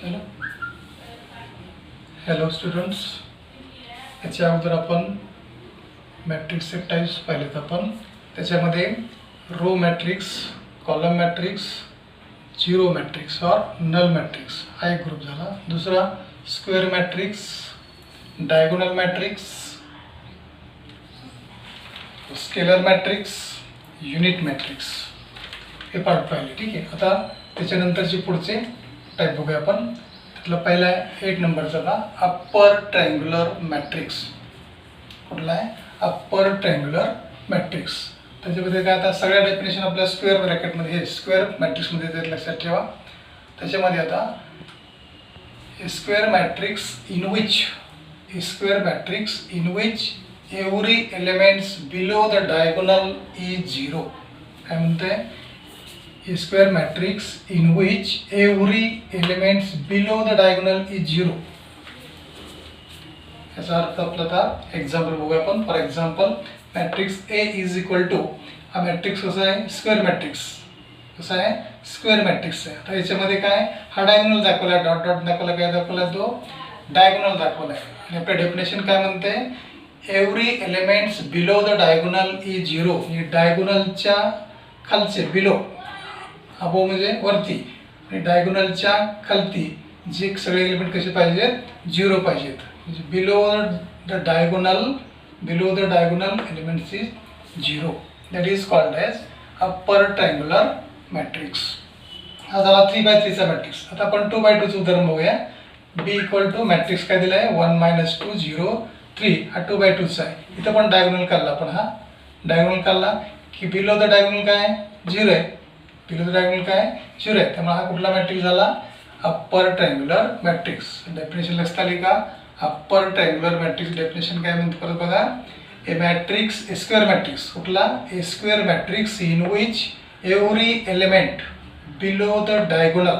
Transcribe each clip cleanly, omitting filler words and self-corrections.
Hello hello students, याच्या अगोदर आपण मॅट्रिक्सचे टाइप्स पाहिलेत आपण. त्याच्यामध्ये row matrix, column matrix, zero matrix और नल मॅट्रिक्स हा एक ग्रुप झाला. दुसरा square matrix, diagonal matrix, scalar matrix, unit matrix हे पार्ट पाहिले. ठीक आहे. आता त्याच्यानंतरचे पुढचे टाईप बघूया आपण. त्यातला पहिला आहे 8 नंबरचा का अप्पर ट्रायंग्युलर मॅट्रिक्स. कुठला आहे? Upper triangular matrix. त्याच्यामध्ये काय, आता सगळ्या डेफिनेशन आपल्या स्क्वेअर ब्रॅकेटमध्ये हे स्क्वेअर मॅट्रिक्समध्ये ते लक्षात ठेवा. त्याच्यामध्ये आता square matrix in which every elements below the diagonal is zero. काय म्हणते? Square matrix in which every elements below the diagonal is zero. याचा अर्थ आपला आता एक्झाम्पल बघूया आपण. For example matrix A is equal to, हा मॅट्रिक्स कसा आहे? Square matrix. कसा आहे? स्क्वेअर मॅट्रिक्स आहे. आता याच्यामध्ये काय, हा डायगोनल दाखवला, डॉट डॉट दाखवला, काय दाखवला? तो डायगोनल दाखवला आहे. आणि आपलं डेफिनेशन काय म्हणते? Every elements below the diagonal is zero. डायगोनलच्या खालचे, बिलो, अबो म्हणजे वरती, आणि डायगोनलच्या खालती जे सगळे एलिमेंट कसे पाहिजेत? झिरो पाहिजेत. म्हणजे below the diagonal elements is zero. That is called as upper triangular matrix. हा झाला 3x3 चा मॅट्रिक्स. आता आपण 2x2 चं उदाहरण बघूया. बी इक्वल टू मॅट्रिक्स काय दिला आहे? 1 - 2 0 3. हा 2x2 चा आहे. इथं पण डायगोनल काढला आपण. हा डायगोनल काढला की बिलो द डायगोनल काय आहे? 0 आहे. बिलो द डायगोनल काय आहे? 0 आहे. त्यामुळे हा कुठला मॅट्रिक्स झाला? Upper triangular matrix. डेफिनेशन लक्षात आली का? अप्पर ट्रायंग्युलर मॅट्रिक्स डेफिनेशन काय म्हणते परत बघा. A matrix, a square matrix. कुठला? A square matrix in which every element below the diagonal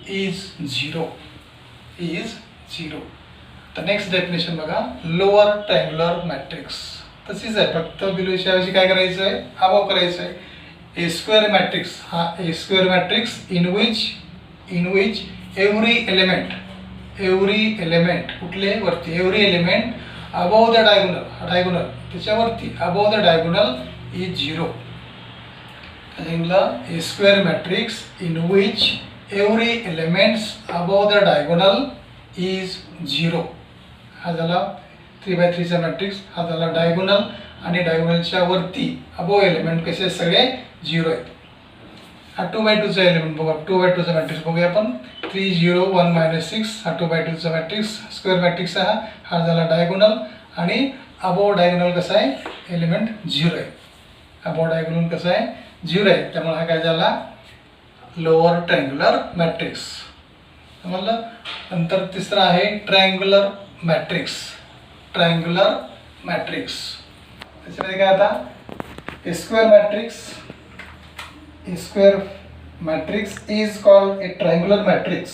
is zero. तर नेक्स्ट डेफिनेशन बघा. Lower triangular matrix. तशीच आहे, फक्त बिलोच्या ऐवजी काय करायचं आहे? अबव करायचं आहे. ए स्क्वेअर मॅट्रिक्स, हा a square matrix in which every element कुठले? वरती. Every element above the diagonal त्याच्यावरती, above the diagonal is zero. A square matrix in which every elements above the diagonal is zero. हा झाला 3x3 चा matrix. हा झाला diagonal, आणि डायगोनलच्या वरती अबव एलिमेंट कसे? सगळे झिरो आहेत. हा 2x2 चा एलिमेंट बघा. 2x2 चा मॅट्रिक्स बघूया आपण. 3 0 1 - 6. हा 2x2 चा मॅट्रिक्स, स्क्वेअर मॅट्रिक्स आहे. हा झाला डायगोनल, आणि अबव डायगोनल कसा आहे? एलिमेंट 0 आहे. अबव डायगोनल कसा आहे? 0 आहे. त्यामुळे हा काय झाला? Lower triangular matrix. समजलं? नंतर तिसरा आहे ट्रायंग्युलर मॅट्रिक्स. त्याच्यामध्ये काय आता? A square matrix is called a triangular matrix.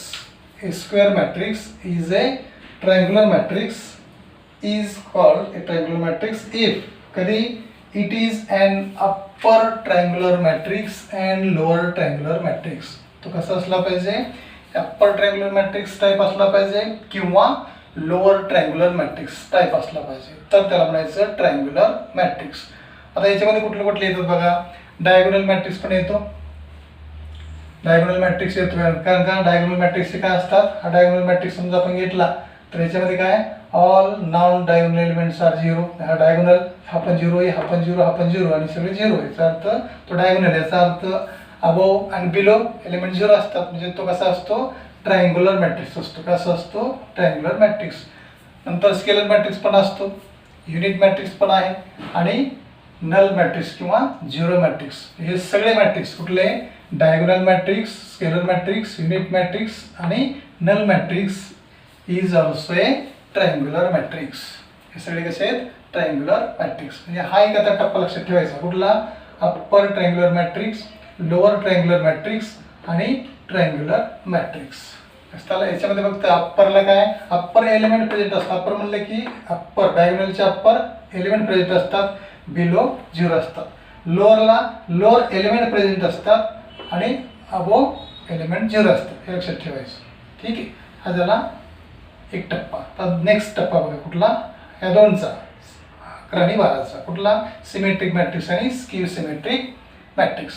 A square matrix is a triangular matrix is called a triangular matrix if, कधी? It is an upper triangular matrix and lower triangular matrix. तो कसा असला पाहिजे? Upper triangular matrix type असला पाहिजे, किंवा lower triangular matrix type असला पाहिजे, तर त्याला म्हणायचं ट्रायंग्युलर मॅट्रिक्स. आता याच्यामध्ये कुठले कुठले येतात बघा. डायगोनल मॅट्रिक्स पण येतो. डायगोनल मॅट्रिक्स येतो कारण का डायगोनल मॅट्रिक्सचे काय असतात? हा डायगोनल मॅट्रिक्स समजा आपण घेतला तर याच्यामध्ये काय? All non diagonal elements are zero. हा डायगोनल, हा पण झिरो आहे, हा पण झिरो, हा पण झिरो, आणि सगळे झिरो आहे. याचा अर्थ तो डायगोनल. याचा अर्थ अबव आणि बिलो एलिमेंट झिरो असतात. म्हणजे तो कसा असतो? ट्रायंग्युलर मॅट्रिक्स असतो. कसा असतो? Triangular matrix. नंतर स्केलर मॅट्रिक्स पण असतो, युनिट मॅट्रिक्स पण आहे, आणि नल मॅट्रिक्स किंवा झिरो मॅट्रिक्स. हे सगळे मॅट्रिक्स कुठले? Diagonal matrix, scalar matrix, unit matrix, आणि null matrix is also a triangular matrix. हे सगळे कसे आहेत? Triangular matrix. म्हणजे हा एक आता टप्पा लक्षात ठेवायचा. कुठला? Upper triangular matrix, lower triangular matrix, आणि ट्रायंग्युलर मॅट्रिक्स. याच्यामध्ये फक्त अप्परला काय? अप्पर एलिमेंट प्रेझेंट असतात. अप्पर म्हणलं की अप्पर डायगोनलच्या अप्पर एलिमेंट प्रेझेंट असतात, बिलो 0 असतात. लोअरला लोअर एलिमेंट प्रेझेंट असतात, आणि अबो एलिमेंट 0 असतं, हे लक्षात ठेवायचं. ठीक आहे, हा झाला एक टप्पा. तर नेक्स्ट टप्पा बघा कुठला, ह्या दोनचा 11 आणि 12चा कुठला, सिमेट्रिक मॅट्रिक्स आणि स्क्यू सिमेट्रिक मॅट्रिक्स.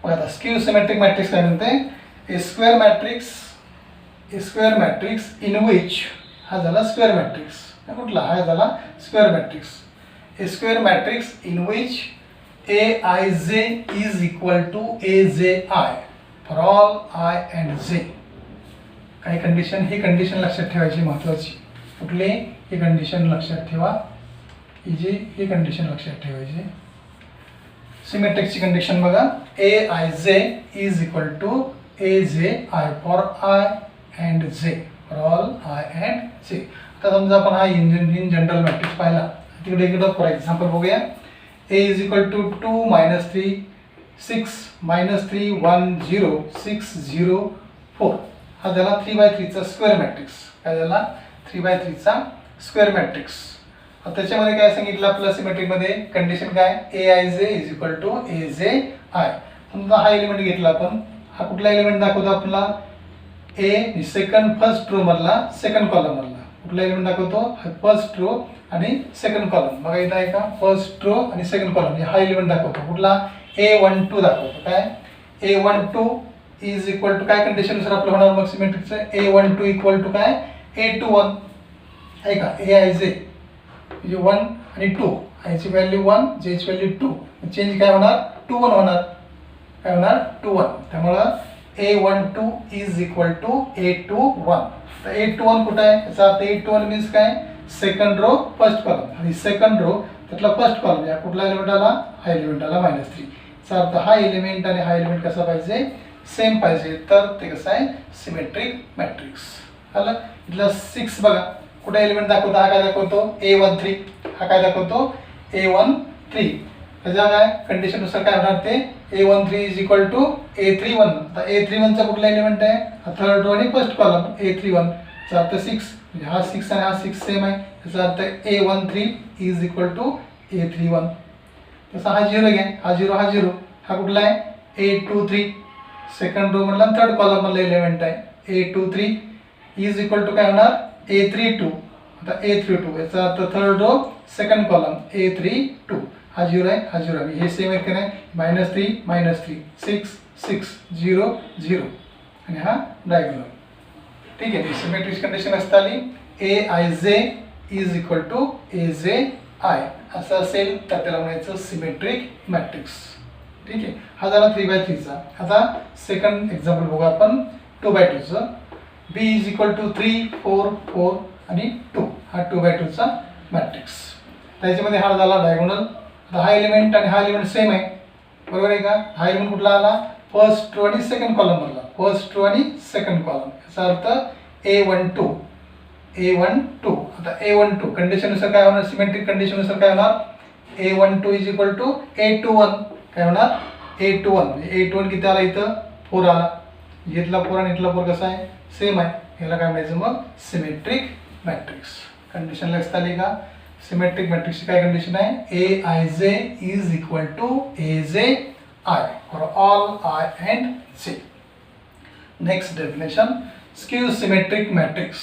बघा आता स्क्यू सिमेट्रिक मॅट्रिक्स काय म्हणते, a square matrix in which, हा झाला स्क्वेअर मॅट्रिक्स. कुठला, हा झाला square matrix. A square matrix in which Aij is equal to Aj for all I and J. काही कंडिशन, ही कंडिशन लक्षात ठेवायची महत्त्वाची. कुठली, ही कंडिशन लक्षात ठेवा, ही कंडिशन लक्षात ठेवायची. सिमेट्रिकची कंडिशन बघा, Aij is equal to Aj for I and J, for all I and J. आता समजा आपण हा इन जनरल मॅट्रिक्स पाहिला, तिकडे इकडं फॉर एक्झाम्पल बघूया. A is equal to 2 -3 6 -3 1 0 6 0 4. हा झाला 3x3 चा स्क्वेअर मॅट्रिक्स. काय झाला, 3x3 चा स्क्वेअर मॅट्रिक्स. त्याच्यामध्ये काय सांगितलं आपल्या सिमेट्रिकमध्ये कंडिशन काय, Aij is equal to Aj. समजा हा एलिमेंट घेतला आपण, हा कुठला एलिमेंट दाखवतो आपला, फर्स्ट रो मधला सेकंड कॉलम मधला कुठला एलिमेंट दाखवतो, फर्स्ट रो आणि सेकंड कॉलम. बघा इथं आहे का, फर्स्ट रो आणि सेकंड कॉलम, हा एलिमेंट दाखवतो कुठला, A12 दाखवतो. काय, A12 इज इक्वल टू काय कंडिशननुसार आपलं होणार मग सिमेट्रिकचं, A12 इक्वल टू काय, A21 आहे का, Aij म्हणजे 1 आणि 2, आयची व्हॅल्यू 1, जेची व्हॅल्यू 2, चेंज काय होणार, 2 1 होणार. काय होणार, 2 1. त्यामुळं A12 is equal to A21. तर A21 कुठं आहे, याचा अर्थ A21 मीन्स काय, सेकंड रो फर्स्ट कॉलम, आणि सेकंड रो त्यातला फर्स्ट कॉलम, या कुठला एलिमेंट आला, हा एलिमेंट आला -3. याचा अर्थ हा एलिमेंट आणि हा एलिमेंट कसा पाहिजे, सेम पाहिजे, तर ते कसं आहे, सिमेट्रिक मॅट्रिक्स. आलं. इथला 6 बघा कुठे एलिमेंट दाखवतो, हा काय दाखवतो, A13, हा काय दाखवतो, A13. त्याच्या काय कंडिशननुसार काय होणार, ते A13 is equal to A31. तर A31 चा कुठला एलिमेंट आहे, हा थर्ड रो आणि फर्स्ट कॉलम A31. याचा अर्थ 6, म्हणजे हा 6 आणि हा 6 सेम आहे. याचा अर्थ A13 is equal to A31. तसा हा 0 घ्या, हा 0 हा 0, हा कुठला आहे, A23 सेकंड रो मधला थर्ड कॉलम मधला एलिमेंट आहे. A23 इज इक्वल टू काय होणार, A32. आता A32 याचा अर्थ third row second column A32. हा 0 आहे, हा 0 आहे, हे सेम आहे की नाही, -3 -3 6 6 0 0 आणि हा डायगोनल. ठीक आहे, सिमेट्रिक कंडिशन असता आली, Aij is equal to Aj असं असेल तर त्याला म्हणायचं सिमेट्रिक मॅट्रिक्स. ठीक आहे, हा झाला 3x3 चा. आता सेकंड एक्झाम्पल बघू आपण 2x2 चं. B इज इक्वल टू 3 4 4 आणि 2, हा 2x2 चा मॅट्रिक्स. त्याच्यामध्ये हा झाला डायगोनल. आता हा एलिमेंट आणि हा एलिमेंट सेम आहे, बरोबर आहे का. हा एलिमेंट कुठला आला, फर्स्ट रो आणि सेकंड कॉलम मधला, फर्स्ट रो आणि सेकंड कॉलम. याचा अर्थ A12. आता A12 कंडिशननुसार काय होणार, सिमेट्रिक कंडिशननुसार काय होणार, A12 is equal to A21. काय होणार, A21 म्हणजे A21 किती आला इथं, 4 आला. इथला 4 आणि इथला 4 कसा आहे, सेम आहे. याला काय म्हणायचं मग, सिमेट्रिक मॅट्रिक्स. कंडिशन लक्षात आली का. सिमेट्रिक मॅट्रिक्सची काय कंडिशन आहे, Aij is equal to Aj for all I and J. Next definition, skew symmetric matrix.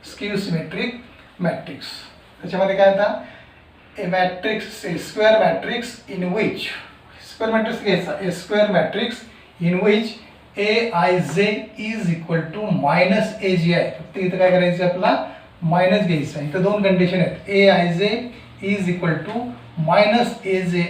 Skew symmetric matrix त्याच्यामध्ये काय होता, a matrix, a square matrix in which, square matrix घ्यायचा, a square matrix in which Aij is equal to -Aj. फक्त इथं काय करायचं, आपला minus घ्यायचा. इथं दोन कंडिशन आहेत, Aij is equal to -Aji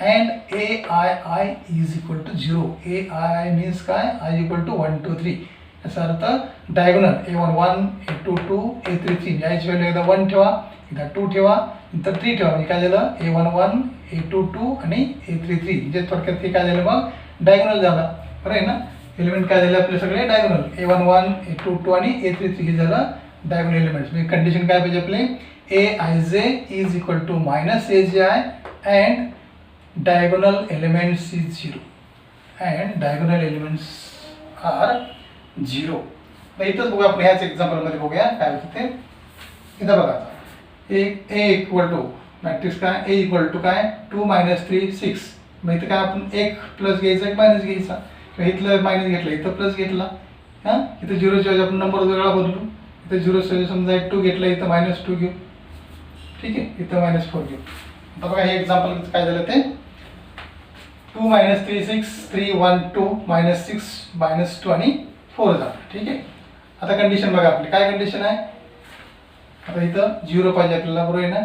and Aii is equal to 0. Aii means काय, I इक्वल टू 1 2 3. याचा अर्थ डायगोनल A11 A22 A33, याची व्हॅल्यू एकदा 1 ठेवा, एकदा 2 ठेवा, नंतर 3 ठेवा. म्हणजे काय झालं, A11 A22 आणि A33. म्हणजे थोडक्यात हे काय झालं, मग डायगोनल झाला. बरं आहे ना. एलिमेंट काय झाले आपले सगळे डायगोनल, A11 A22 आणि A33 हे झालं डायगोनल एलिमेंट्स. म्हणजे कंडिशन काय पाहिजे आपले, Aij is equal to -Aji and diagonal elements is 0 and diagonal elements are 0. तर इथंच बघूया आपण, ह्याच एक्झाम्पलमध्ये बघूया काय होतं ते. इथं बघा, A इक्वल टू मॅट्रिक्स काय, A इक्वल टू काय 2 -3 6 मग इथं काय आपण एक प्लस घ्यायचा एक मायनस घ्यायचा, किंवा इथलं मायनस घेतलं इथं प्लस घेतला. हां, इथं झिरोच्या ऐवजी आपण नंबर वेगळा बदलू. इथं झिरोच्या समजा एक 2 घेतला, इथं -2 घेऊ. ठीक आहे, इथं -4 घेऊ. आता बघा हे एक्झाम्पल काय झालं ते 2 - 3 6 3 1 2 -6 -2 आणि 4 झालं. ठीक आहे. आता कंडिशन बघा आपली काय कंडिशन आहे. आता इथं 0 पाहिजे आपल्याला, बरोबर आहे ना.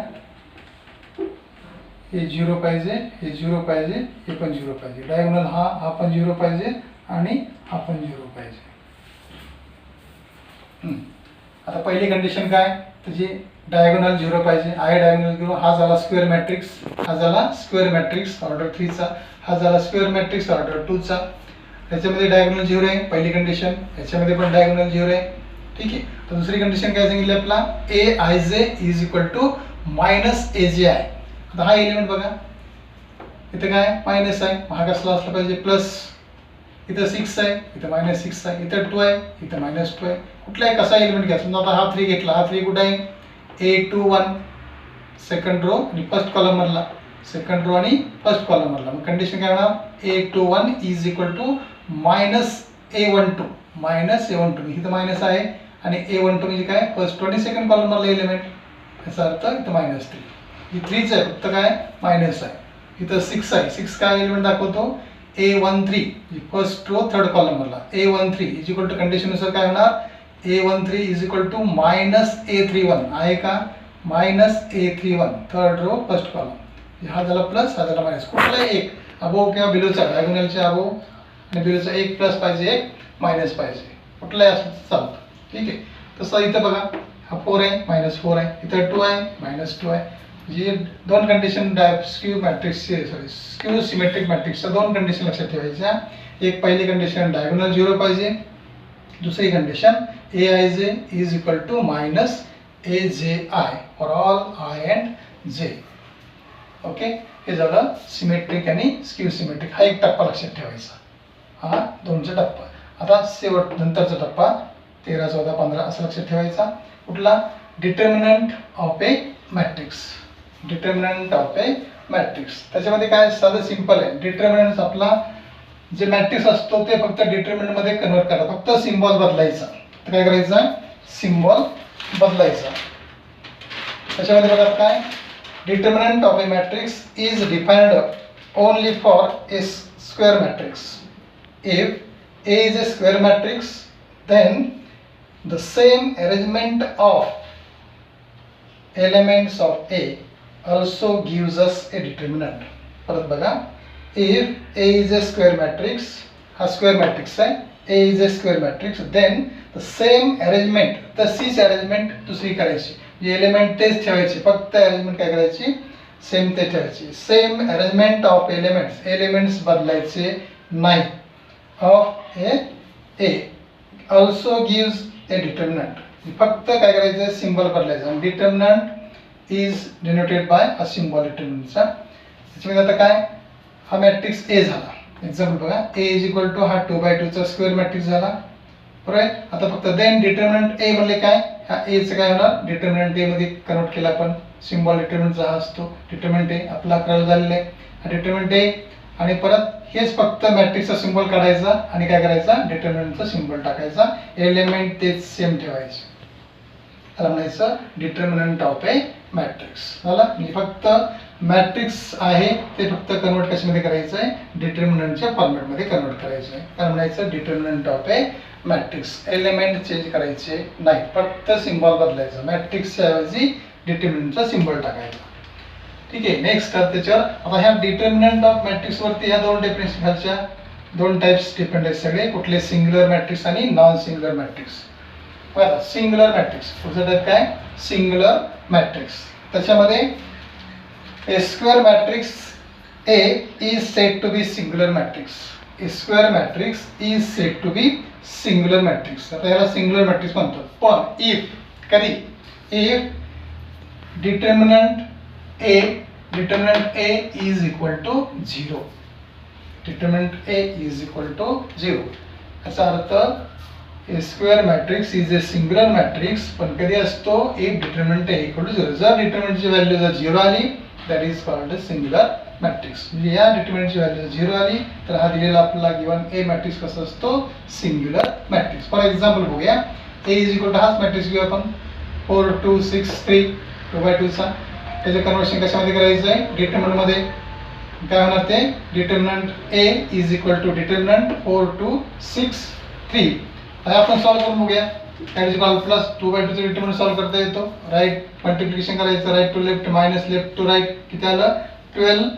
हे 0 पाहिजे, हे 0 पाहिजे, हे पण 0 पाहिजे. डायगोनल हा पण 0 पाहिजे आणि हा पण 0 पाहिजे. आता पहिली कंडिशन काय, त्याची डायगोनल 0 पाहिजे आहे. डायगोनल 0 हा झाला स्क्वेअर मॅट्रिक्स, हा झाला स्क्वेअर मॅट्रिक्स ऑर्डर 3 चा, हा झाला स्क्वेअर मॅट्रिक्स ऑर्डर 2 चा. याच्यामध्ये डायगोनल 0 आहे पहिली कंडिशन, याच्यामध्ये पण डायगोनल 0 आहे. ठीक आहे. तर दुसरी कंडिशन काय सांगितली आपला, Aij is equal to -Aj आहे. आता हा एलिमेंट बघा, इथं काय मायनस आहे, हा कसला असला पाहिजे प्लस. इथं 6 आहे, इथं -6 आहे, इथं 2 आहे, इथं -2 आहे. कुठलाही कसा एलिमेंट घ्या. समजा आता हा 3 घेतला, हा 3 कुठे आहे, A21 सेकंड रो आणि फर्स्ट कॉलम मधला, सेकंड रो आणि फर्स्ट कॉलम मधला. मग कंडिशन काय होणार, A21 is equal to -A12 -A12. इथं मायनस आहे आणि A12 म्हणजे काय, फर्स्ट रो आणि सेकंड कॉलम मधला एलिमेंट. याचा अर्थ इथं -3. ही 3च आहे, फक्त काय मायनस आहे. इथं 6 आहे, 6 काय एलिमेंट दाखवतो, A13 first row third column मधला. A13 is equal to condition नुसार काय होणार, A13 is equal to -A31 आहे का, -A31 third row first column. हा झाला प्लस, हा झाला मायनस. कुठलाही एक अबोव किंवा बिलोचा, डायगोनलच्या अबोव आणि बिलोचा एक प्लस पाहिजे, एक मायनस पाहिजे, कुठलाही असं चालतं. ठीक आहे. तसं इथं बघा हा 4 आहे, -4 आहे, इथं 2 आहे, -2 आहे. जे दोन कंडिशन स्क्यू मॅट्रिक्सचे स्क्यू सिमेट्रिक मॅट्रिक्सच्या दोन कंडिशन लक्षात ठेवायच्या. एक पहिली कंडिशन डायगोनल 0 पाहिजे, दुसरी condition Aij is equal to -Aji for all I and J. Okay, हे झालं सिमेट्रिक आणि स्क्यू सिमेट्रिक. हा एक टप्पा लक्षात ठेवायचा, हा 2चा टप्पा. आता शेवट नंतरचा टप्पा 13 14 15 असं लक्षात ठेवायचा. कुठला, determinant of a matrix. Determinant of a matrix त्याच्यामध्ये काय साधं सिंपल आहे. डिटर्मिनंट आपला जे मॅट्रिक्स असतो ते फक्त डिटर्मिनंट मध्ये कन्वर्ट करा, फक्त सिम्बॉल बदलायचा. तर काय करायचं, सिम्बॉल बदलायचा. त्याच्यामध्ये बघा काय, determinant of a matrix is defined only for a square matrix. If A is a square matrix, then the same arrangement of elements of A also gives us a determinant. परत बघा, if A is a square matrix, हा square matrix आहे, A is a square matrix, then the same arrangement, तशीच arrangement दुसरी करायची. जे element तेच ठेवायचे, फक्त arrangement काय करायची, सेम ते ठेवायची. Same arrangement of elements, elements बदलायचे नाही. of A also gives a determinant. फक्त काय करायचं, सिम्बॉल बदलायचं. Determinant is denoted by a symbol डिटर्मिनंटचा. त्याच्यामध्ये आता काय, हा मॅट्रिक्स A झाला. एक्झाम्पल बघा, A इज इक्वल टू हा 2/2 चा स्क्वेअर मॅट्रिक्स झाला. बरोबर आहे. आता फक्त देन डिटर्मिनंट A म्हणले काय, ह्या A चं काय होणार, डिटर्मिनंट A मध्ये कन्वर्ट केला आपण. सिम्बॉल डिटर्मिनंटचा हा असतो, डिटर्मिनंट A आपला कळलं झालेला आहे. हा डिटर्मिनंट A आणि परत हेच फक्त मॅट्रिक्सचा सिम्बॉल काढायचा आणि काय करायचा, डिटर्मिनंटचा सिम्बॉल टाकायचा. एलिमेंट तेच सेम ठेवायचे. त्याला म्हणायचं डिटर्मिनंट ऑफ ए मॅट्रिक्स. झाला, म्हणजे फक्त मॅट्रिक्स आहे ते फक्त कन्वर्ट कशामध्ये करायचं आहे, डिटर्मिनंटच्या फॉर्मॅटमध्ये कन्वर्ट करायचं आहे. त्याला म्हणायचं determinant of a matrix. Element change करायचे नाही, फक्त सिम्बॉल बदलायचा. मॅट्रिक्सच्या ऐवजी डिटर्मिनंटचा सिम्बॉल टाकायचा. ठीक आहे. नेक्स्ट त्याच्यावर आता ह्या डिटर्मिनंट ऑफ मॅट्रिक्स वरती ह्या दोन डेफिनेशन खालच्या दोन टाइप्स डिपेंड आहेत सगळे. कुठले, सिंग्युलर मॅट्रिक्स आणि नॉन सिंग्युलर मॅट्रिक्स. बघा, सिंग्युलर मॅट्रिक्स पुढचा टाइप काय, सिंग्युलर मॅट्रिक्स. त्याच्यामध्ये a square matrix A is said to be singular matrix. A square matrix is said to be singular matrix. आता याला सिंग्युलर मॅट्रिक्स म्हणतो. पण if, कधी, if determinant A is equal to 0. Determinant A is equal to 0. याचा अर्थ A square matrix is a singular matrix, पण कधी असतो, if determinant A equal to 0. जर डिटर्मिनंटची व्हॅल्यू जर 0 आली, that is called singular matrix. म्हणजे या डिटर्मिनंटची व्हॅल्यू 0 आली तर हा दिलेला आपल्याला गिवन ए मॅट्रिक्स कसा असतो, सिंग्युलर मॅट्रिक्स. फॉर एक्झाम्पल बघूया, ए इज इक्वल टू हाच मॅट्रिक्स घेऊ आपण 4 2 6 3 2/2 चा. त्याचं कन्वर्शन कशामध्ये करायचं आहे, डिटर्मिनंटमध्ये. काय होणार ते, determinant A is equal to determinant 4 2 6 3. आता आपण सॉल्व्ह करून बघूया. दॅट इज इक्वल प्लस 2/2 चा डिटर्मिनंट सॉल्व्ह करता येतो. राईट मल्टिप्लिकेशन करायचं, right to left minus left to right. किती आलं 12,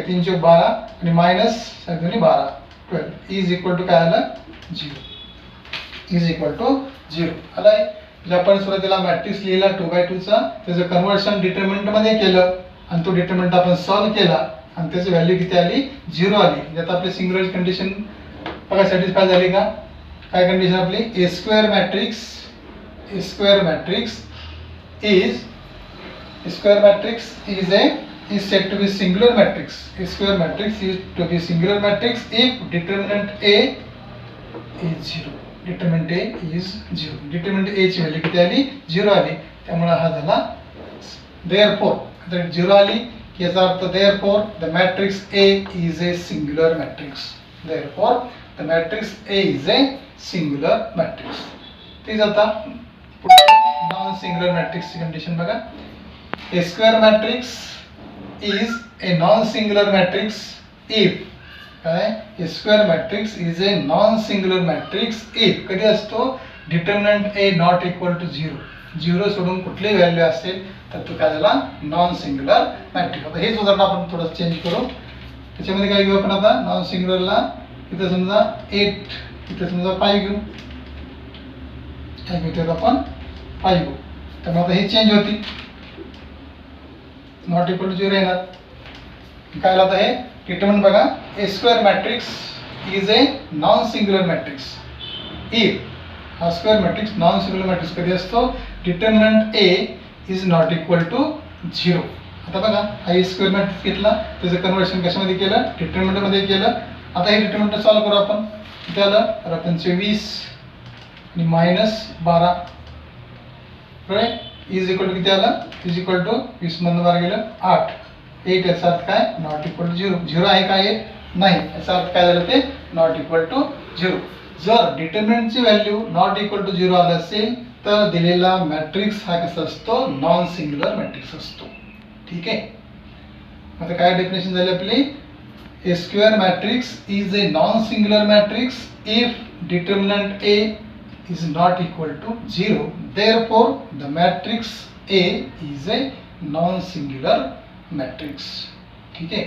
3 चौक 12 आणि मायनस 12 12 इज इक्वल टू काय आलं 0. इज इक्वल टू 0 आलाय. म्हणजे आपण सुरुवातीला मॅट्रिक्स लिहिला 2/2 चा, त्याचं कन्वर्शन डिटर्मिनंट मध्ये केलं आणि तो डिटर्मिनंट आपण सॉल्व्ह केला आणि त्याची व्हॅल्यू किती आली 0 आली. म्हणजे आता आपली सिंग्युलर कंडिशन बघा सॅटिस्फाय झाली का. काय कंडिशन आपली, a square matrix is is said to be singular matrix. A square matrix is to be singular matrix if determinant A is 0. Determinant A is 0. Determinant A ची value किती आली 0 आली. त्यामुळे हा झाला therefore. आता 0 आली की याचा अर्थ therefore the matrix A is a singular matrix. Therefore the matrix A is a singular matrix. ठीक आहे. आता नॉन सिंग्युलर मॅट्रिक्सची कंडिशन बघा. A square matrix is a non-singular matrix if काय, a square matrix is a non-singular matrix if कधी असतो, determinant a not equal to 0. 0 सोडून कुठलीही व्हॅल्यू असेल तर तो काय झाला नॉन सिंग्युलर मॅट्रिक्स. आता हेच उदाहरण आपण थोडं चेंज करू. त्याच्यामध्ये काय घेऊ आपण आता, नॉन सिंग्युलरला इथे समजा 8, इथे समजा 5 घेऊ. काय घेतो आपण 5 घेऊ. त्यामुळे आता हे चेंज होती, नॉट इक्वल टू 0 येणार. काय आता हे डिटर्मिनंट बघा, a square matrix is a non singular matrix if हा square matrix non singular matrix कधी असतो, determinant A is not equal to 0. आता बघा हा ए स्क्वेअर मॅट्रिक्स घेतला, त्याचं कन्वर्शन कशामध्ये केलं, डिटर्मिनंटमध्ये केलं. आता हे डिटर्मिनंट सॉल्व्ह करू आपण. किती आलं तर आपण 20 आणि minus 12 right is equal to किती आलं, इज इक्वल टू 20 मधून 12 गेलं 8. 8 याचा अर्थ काय, नॉट इक्वल टू 0. 0 आहे का 8 नाही, याचा अर्थ काय झालं ते नॉट इक्वल टू 0. जर डिटर्मिनंटची व्हॅल्यू नॉट इक्वल टू 0 आलं असेल तर दिलेला मॅट्रिक्स हा कसा असतो, नॉन सिंग्युलर मॅट्रिक्स असतो. ठीक आहे. आता काय डेफिनेशन झाली आपली, a square matrix is a non singular matrix if determinant A is not equal to 0. Therefore the matrix A is a non-singular matrix. ठीक आहे.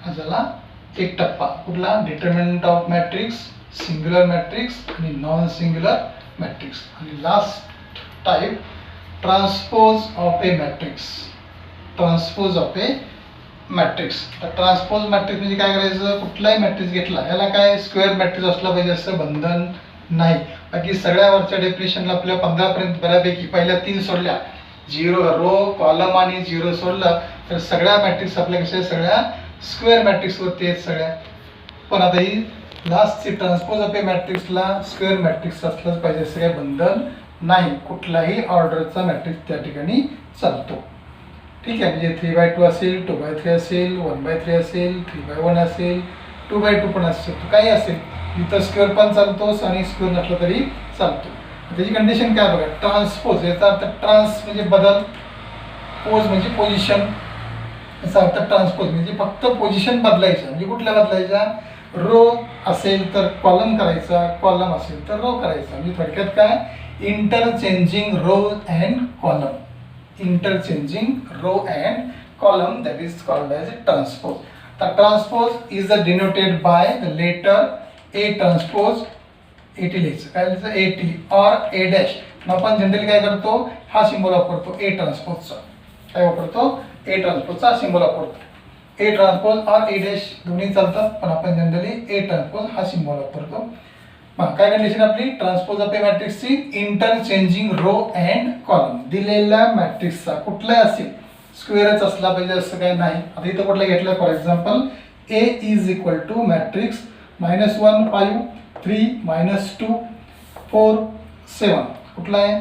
हा झाला एक टप्पा कुठला, determinant of matrix, singular matrix आणि नॉन सिंग्युलर मॅट्रिक्स. आणि last type transpose of a matrix. Transpose of a matrix. तर ट्रान्सपोज मॅट्रिक्स म्हणजे काय करायचं, कुठलाही मॅट्रिक्स घेतला याला काय स्क्वेअर मॅट्रिक्स असला पाहिजे असं बंधन नाही. बाकी सगळ्या वरच्या डेफिनेशनला आपल्या 15 पर्यंत बऱ्यापैकी पहिल्या 3 सोडल्या, 0 रो कॉलम आणि 0 सोडलं तर सगळ्या मॅट्रिक्स आपल्या कशा सगळ्या स्क्वेअर मॅट्रिक्स वरती आहेत सगळ्या. पण आता ही लास्टची ट्रान्सपोज ऑफ ए मॅट्रिक्सला स्क्वेअर मॅट्रिक्स असलंच पाहिजे असं काही बंधन नाही. कुठलाही ऑर्डरचा मॅट्रिक्स त्या ठिकाणी चालतो. ठीक आहे. म्हणजे 3/2 असेल, 2/3 असेल, 1/3 असेल, 3/1 असेल, 2/2 पण असू शकतो, काही असेल. इथं स्क्वेअर पण चालतो आणि स्क्वेअर नसला तरी चालतो. त्याची कंडिशन काय बघा, ट्रान्सपोज याचा अर्थ ट्रान्स म्हणजे बदल, पोज म्हणजे पोझिशन. याचा अर्थ ट्रान्सपोज म्हणजे फक्त पोझिशन बदलायचं. म्हणजे कुठल्या बदलायच्या, रो असेल तर कॉलम करायचा, कॉलम असेल तर रो करायचा. म्हणजे थोडक्यात काय, interchanging row and column. Interchanging row and column, that is called as a transpose. The transpose is denoted by the letter A transpose AT लिहायचं. काय लिहायचं AT or A dash. मग आपण जनरली काय करतो, हा सिम्बॉल वापरतो A ट्रान्सपोजचा. काय वापरतो, A ट्रान्सपोजचा सिम्बॉल वापरतो. A ट्रान्सपोज और A dash दोन्ही चालतात, पण आपण जनरली A ट्रान्सपोज हा सिम्बॉल वापरतो. मग काय कंडिशन आपली, ट्रान्सपोज ऑफ ए मॅट्रिक्सची इंटरचेंजिंग रो अँड कॉलम. दिलेल्या मॅट्रिक्सचा कुठलाही असेल स्क्वेअरच असला पाहिजे असं काही नाही. आता इथं कुठला घेतलं, for example A is equal to matrix -1 5 3 -2 4 7. कुठला आहे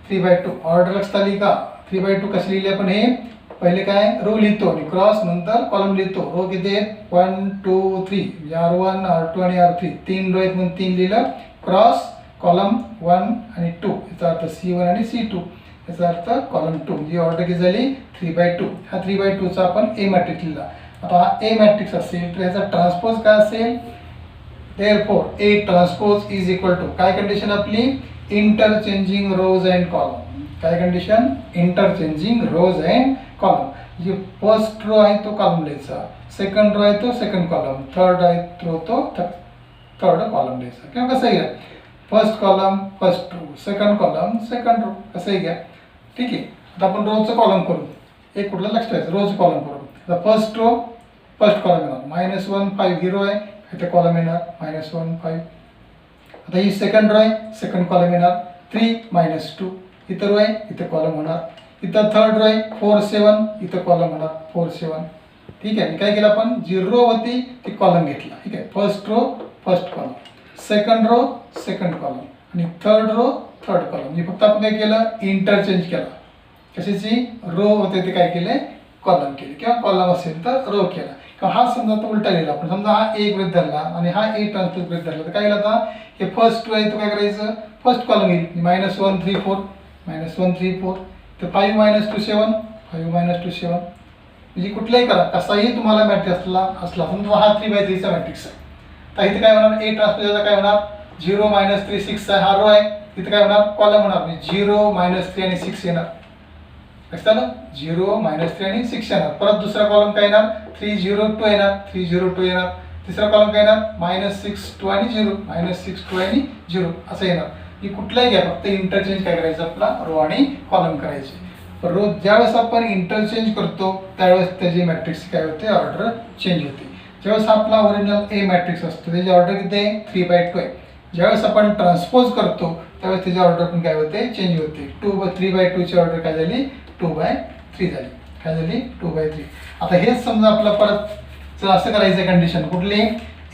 3/2. ऑर्डर लक्षात आली का, 3/2 कशी लिहिली आपण, हे पहिले काय रो लिहितो आणि क्रॉस नंतर कॉलम लिहितो. रो किती आहेत 1 2 3 म्हणजे R1 R2 आणि R3 तीन रो आहेत म्हणून 3 लिहिलं. क्रॉस कॉलम 1 आणि 2 याचा अर्थ C1 आणि C2 याचा अर्थ कॉलम 2 जी ऑर्डर किती झाली 3/2. हा 3/2चा आपण ए मॅट्रिक्स लिहिला. आता हा ए मॅट्रिक्स असेल तर याचा ट्रान्सपोज काय असेल. Therefore A transpose is equal to काय कंडिशन आपली इंटरचेंजिंग रोज अँड कॉलम. काय condition interchanging rows and column. जे फर्स्ट रो आहे तो कॉलम लिहायचा, सेकंड रो आहे तो सेकंड कॉलम, थर्ड आहे रो तो थर्ड कॉलम लिहायचा. किंवा कसंही घ्या first column first row, second column second row, कसंही घ्या. ठीक आहे. आता आपण रोजचं कॉलम करू. एक कुठलं लक्ष ठेवायचं रोज कॉलम करू. आता फर्स्ट रो फर्स्ट कॉलम येणार -1 5 0 आहे इथे कॉलम येणार -1 5. आता ही सेकंड रो आहे सेकंड कॉलम येणार 3 -2. इथं रो आहे इथे कॉलम होणार. इथं थर्ड रो आहे 4 7 इथं कॉलम होणार 4 7. ठीक आहे. काय केलं आपण जी रो होती ती कॉलम घेतला. ठीक आहे. First row first column, second row second column आणि थर्ड रो थर्ड कॉलम. म्हणजे फक्त आपण काय केलं इंटरचेंज केला. कशाची रो होते ते काय केले कॉलम केले किंवा कॉलम असेल तर रो केला. हा समजा तो उलटा लिहिला आपण. समजा हा ए गृहीत धरला आणि हा ए ट्रान्सपोज गृहीत धरला तर काय येईल. आता हे फर्स्ट रो आहे तो काय करायचं फर्स्ट कॉलम येईल -1 3 4 -1 3 4. तर 5 -2 7 5 -2 7. म्हणजे कुठलाही करा कसाही तुम्हाला मॅट्रिक्स असला समजा हा 3/3चा मॅट्रिक्स आहे तर इथे काय होणार ए ट्रान्सपोजचा काय होणार 0 -3 6 आहे हा रो आहे. इथे काय होणार कॉलम होणार म्हणजे 0 -3 आणि 6 येणार. लक्षात आलं 0 -3 आणि 6 येणार. परत दुसरा कॉलम काय येणार 3 0 2 येणार 3 0 2 येणार. तिसरा कॉलम काय येणार -6 2 आणि 0 -6 2 आणि 0 असं येणार. ही कुठलाही घ्या फक्त इंटरचेंज काय करायचं आपला रो आणि कॉलम करायचे. रो ज्यावेळेस आपण इंटरचेंज करतो त्यावेळेस त्याची मॅट्रिक्स काय होते ऑर्डर चेंज होते. ज्यावेळेस आपला ओरिजिनल ए मॅट्रिक्स असतो त्याची ऑर्डर किती आहे 3/2 आहे. ज्यावेळेस आपण ट्रान्सपोज करतो त्यावेळेस त्याची ऑर्डर पण काय होते चेंज होते. 3/2 ची ऑर्डर काय झाली 2/3 झाली. काय झाली 2/3. आता हेच समजा आपलं परत जर असं करायचं कंडिशन कुठली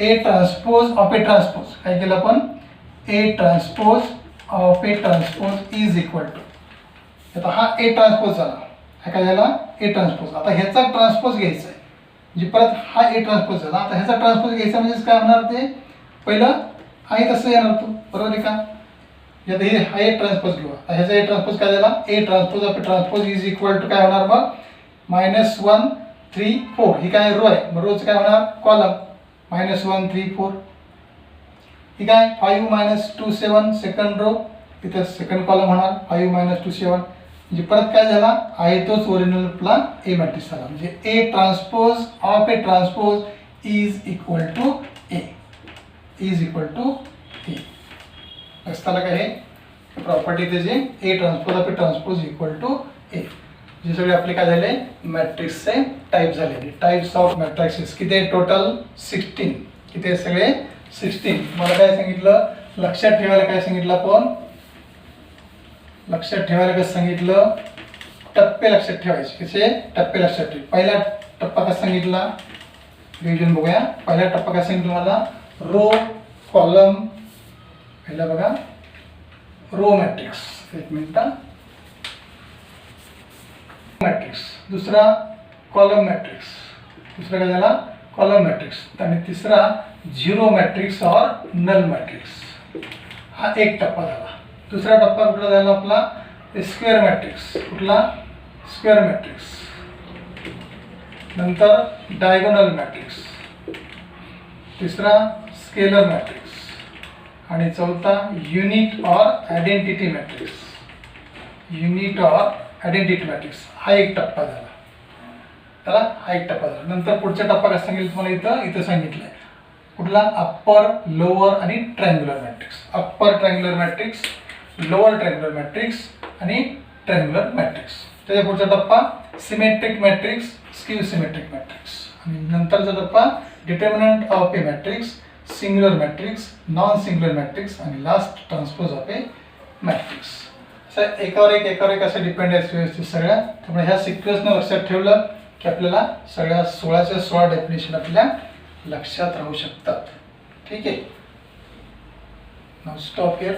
A transpose of A transpose. काय केलं आपण A transpose of A transpose is equal to. आता हा ए ट्रान्सपोज झाला हा काय झाला ए ट्रान्सपोज. आता ह्याचा ट्रान्सपोज घ्यायचा आहे म्हणजे परत हा ए ट्रान्सपोज झाला. आता ह्याचा ट्रान्सपोज घ्यायचा म्हणजे काय होणार ते पहिलं आहे तसं येणार तो बरोबर आहे का. आता हे हा ए ट्रान्सपोज घेऊ. ह्याचा ए ट्रान्सपोज काय झाला A transpose of A transpose is equal to काय होणार मग -1 3 4. ही काय रो आहे मग रोज काय होणार कॉलम -1 3 4. ही काय 5 -2 7 सेकंड रो इथं सेकंड कॉलम होणार 5 -2 7. म्हणजे परत काय झाला आहे तोच ओरिजिनल प्लान ए मॅट्रिक्स झाला. म्हणजे A transpose of A transpose is equal to A is equal to A. असताना काय हे प्रॉपर्टी त्याची A transpose of A transpose equal to A. जे सगळे आपले काय झाले मॅट्रिक्सचे टाईप झाले. टाईप्स ऑफ मॅट्रिक्सेस किती आहे टोटल 16. किती आहे सगळे 16. मला काय सांगितलं लक्षात ठेवायला काय सांगितलं आपण लक्षात ठेवायला कसं सांगितलं टप्पे लक्षात ठेवायचे. कसे टप्पे लक्षात ठेव. पहिला टप्पा कसा सांगितला रिव्हिजन बघूया. पहिला टप्पा काय सांगितलं मला रो कॉलम. पहिला बघा रो मॅट्रिक्स एक मिनिट मॅट्रिक्स. दुसरा कॉलम मॅट्रिक्स. दुसरा काय झाला कॉलम मॅट्रिक्स. आणि तिसरा झिरो मॅट्रिक्स और नल मॅट्रिक्स. हा एक टप्पा झाला. दुसरा टप्पा कुठला झाला आपला स्क्वेअर मॅट्रिक्स. कुठला स्क्वेअर मॅट्रिक्स. नंतर डायगोनल मॅट्रिक्स. तिसरा स्केलर मॅट्रिक्स आणि चौथा युनिट और आयडेंटिटी मॅट्रिक्स. युनिट और आयडेंटिटी मॅट्रिक्स हा एक टप्पा झाला. त्याला हा एक टप्पा झाला. नंतर पुढचा टप्पा काय सांगितलं तुम्हाला इथं सांगितलंय कुठला अप्पर लोअर आणि triangular matrix. Upper triangular matrix lower triangular matrix आणि ट्रायंग्युलर मॅट्रिक्स. त्याच्या पुढचा टप्पा symmetric matrix skew symmetric matrix. आणि नंतरचा टप्पा determinant of a matrix singular matrix non singular matrix आणि last transpose of a matrix. असं एकावर एक असं डिपेंड आहे व्यवस्थित सगळ्या. त्यामुळे ह्या सिक्वेन्सनं लक्षात ठेवलं की आपल्याला सगळ्या 16च्या 16 डेफिनेशन आपल्या लक्षात राहू शकतात. ठीक आहे. Now stop here.